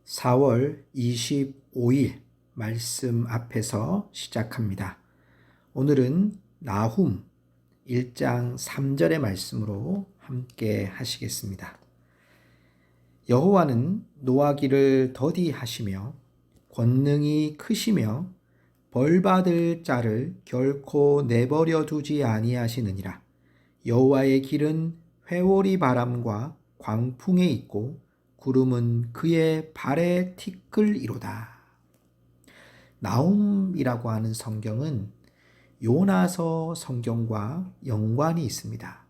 4월 25일 말씀 앞에서 시작합니다. 오늘은 나훔 1장 3절의 말씀으로 함께 하시겠습니다. 여호와는 노하기를 더디하시며 권능이 크시며 벌받을 자를 결코 내버려 두지 아니하시느니라. 여호와의 길은 회오리 바람과 광풍에 있고 구름은 그의 발에 티끌이로다. 나훔이라고 하는 성경은 요나서 성경과 연관이 있습니다.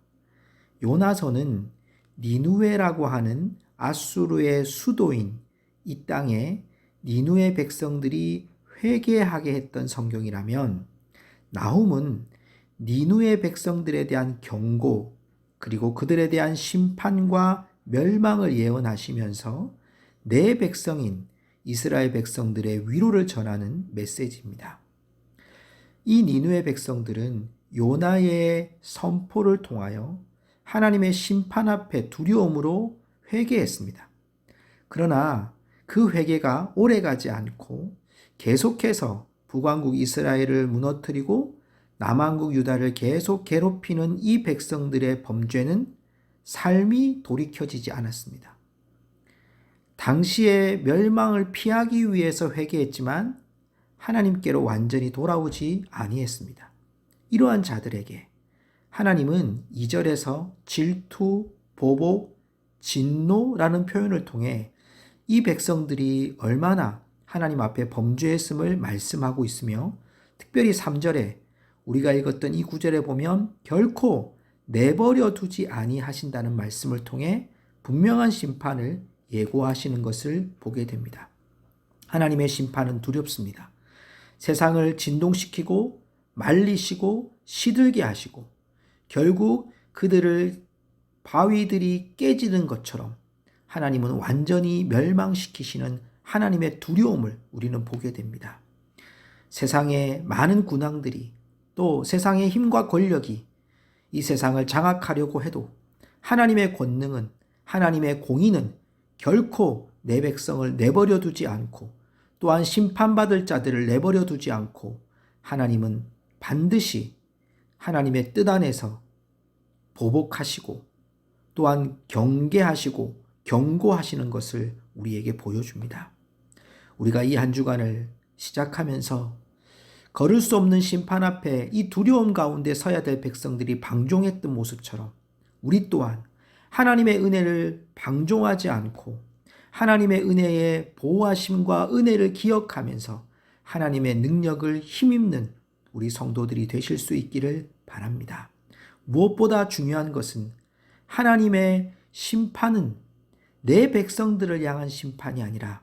요나서는 니누웨라고 하는 아수르의 수도인 이 땅에 니누의 백성들이 회개하게 했던 성경이라면, 나훔은 니누의 백성들에 대한 경고 그리고 그들에 대한 심판과 멸망을 예언하시면서 내 백성인 이스라엘 백성들의 위로를 전하는 메시지입니다. 이 니누의 백성들은 요나의 선포를 통하여 하나님의 심판 앞에 두려움으로 회개했습니다. 그러나 그 회개가 오래가지 않고 계속해서 북왕국 이스라엘을 무너뜨리고 남왕국 유다를 계속 괴롭히는 이 백성들의 범죄는 삶이 돌이켜지지 않았습니다. 당시의 멸망을 피하기 위해서 회개했지만 하나님께로 완전히 돌아오지 아니했습니다. 이러한 자들에게 하나님은 2절에서 질투, 보복, 진노라는 표현을 통해 이 백성들이 얼마나 하나님 앞에 범죄했음을 말씀하고 있으며, 특별히 3절에 우리가 읽었던 이 구절에 보면 결코 내버려 두지 아니하신다는 말씀을 통해 분명한 심판을 예고하시는 것을 보게 됩니다. 하나님의 심판은 두렵습니다. 세상을 진동시키고 말리시고 시들게 하시고 결국 그들을 바위들이 깨지는 것처럼 하나님은 완전히 멸망시키시는 하나님의 두려움을 우리는 보게 됩니다. 세상의 많은 군왕들이, 또 세상의 힘과 권력이 이 세상을 장악하려고 해도 하나님의 권능은, 하나님의 공의는 결코 내 백성을 내버려 두지 않고, 또한 심판받을 자들을 내버려 두지 않고, 하나님은 반드시 하나님의 뜻 안에서 보복하시고 또한 경계하시고 경고하시는 것을 우리에게 보여줍니다. 우리가 이 한 주간을 시작하면서 걸을 수 없는 심판 앞에 이 두려움 가운데 서야 될 백성들이 방종했던 모습처럼 우리 또한 하나님의 은혜를 방종하지 않고 하나님의 은혜의 보호하심과 은혜를 기억하면서 하나님의 능력을 힘입는 우리 성도들이 되실 수 있기를 바랍니다. 무엇보다 중요한 것은 하나님의 심판은 내 백성들을 향한 심판이 아니라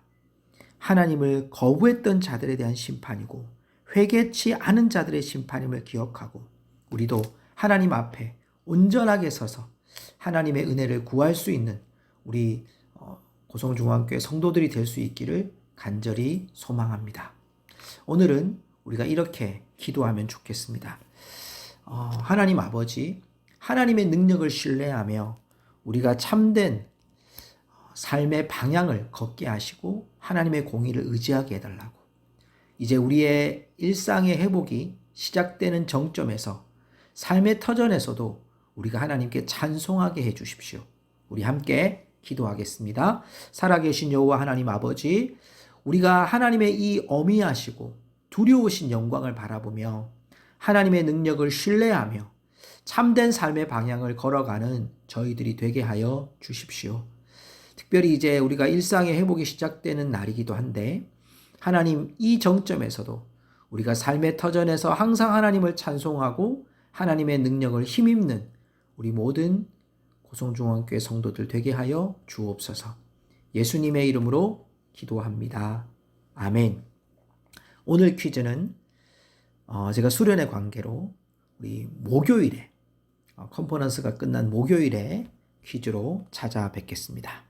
하나님을 거부했던 자들에 대한 심판이고 회개치 않은 자들의 심판임을 기억하고, 우리도 하나님 앞에 온전하게 서서 하나님의 은혜를 구할 수 있는 우리 고성중앙교회 성도들이 될 수 있기를 간절히 소망합니다. 오늘은 우리가 이렇게 기도하면 좋겠습니다. 하나님 아버지, 하나님의 능력을 신뢰하며 우리가 참된 삶의 방향을 걷게 하시고 하나님의 공의를 의지하게 해달라고, 이제 우리의 일상의 회복이 시작되는 정점에서 삶의 터전에서도 우리가 하나님께 찬송하게 해주십시오. 우리 함께 기도하겠습니다. 살아계신 여호와 하나님 아버지, 우리가 하나님의 이 어미하시고 두려우신 영광을 바라보며 하나님의 능력을 신뢰하며 참된 삶의 방향을 걸어가는 저희들이 되게 하여 주십시오. 특별히 이제 우리가 일상의 회복이 시작되는 날이기도 한데, 하나님 이 정점에서도 우리가 삶의 터전에서 항상 하나님을 찬송하고 하나님의 능력을 힘입는 우리 모든 고성중앙교회 성도들 되게 하여 주옵소서. 예수님의 이름으로 기도합니다. 아멘. 오늘 퀴즈는 제가 수련의 관계로 우리 목요일에 컨퍼런스가 끝난 목요일에 퀴즈로 찾아뵙겠습니다.